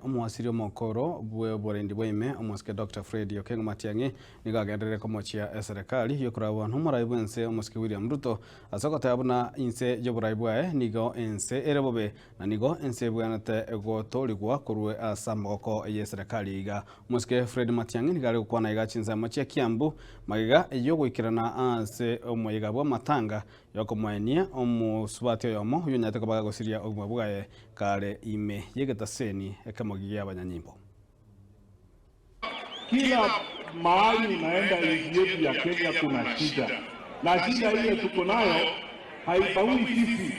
omwasirio mokoro borendi boime omwasike Dr. Fred Okengo Matiang'i nigagenderere komochia serikali yokurabwa nomoraibu ense omwasike William Ruto asokota abuna inse joburaibu nigo ense erebobe na nigo ense bwanete egotorigwa kurwe asamoko ye serikali iga omwasike Fred Matiang'i nigari gukwana iga chinza mochia Kiambu magiga yogoikirana anse omoyiga bwa matanga yokomwenia omusubati oyomo yunyate kobaga gosiria ogwa bwaye kare ime yegetaseni ekamogigia abanyanyimbo. Kila mahali unaenda nchi yetu ya Kenya kuna shida, na shida ile tuko nayo haibaui sisi.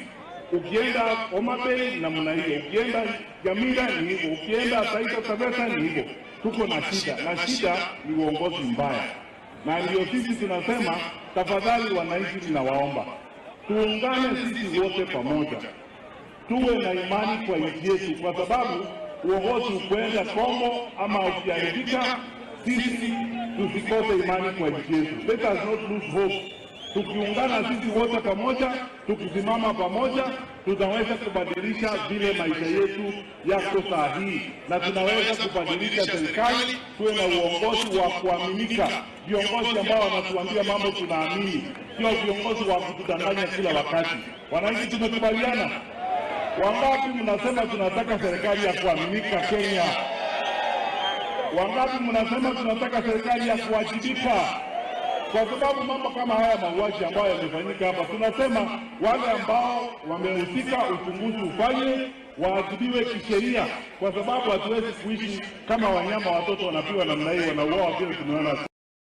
Ukienda Homa Bay namna hiyo, ukienda Nyamira ni hivyo, ukienda Taita Taveta ni hivyo. Tuko na shida, na shida ni uongozi mbaya, na ndio sisi tunasema tafadhali wananchi, ninawaomba tuungane sisi wote pamoja, tuwe na imani kwa nchi yetu, kwa sababu uongozi ukwenda Kongo ama ukiharibika, sisi tusikose imani kwa nchi yetu. Let us not lose hope. Tukiungana sisi wote pamoja, tukisimama pamoja, tunaweza kubadilisha vile maisha yetu yako saa hii, na tunaweza kubadilisha serikali, tuwe na uongozi wa kuaminika, viongozi ambao wanatuambia mambo tunaamini, sio viongozi wa kutudanganya kila wakati. Wananchi, tumekubaliana? Wangapi mnasema tunataka serikali ya kuaminika Kenya? Wangapi mnasema tunataka serikali ya kuwajibika? Kwa sababu mambo kama haya mauaji ambayo yamefanyika hapa, tunasema wale ambao wamehusika uchunguzi ufanye, waadhibiwe kisheria, kwa sababu hatuwezi kuishi kama wanyama, watoto wanapiwa namna hii, wanauawa vile tumeona.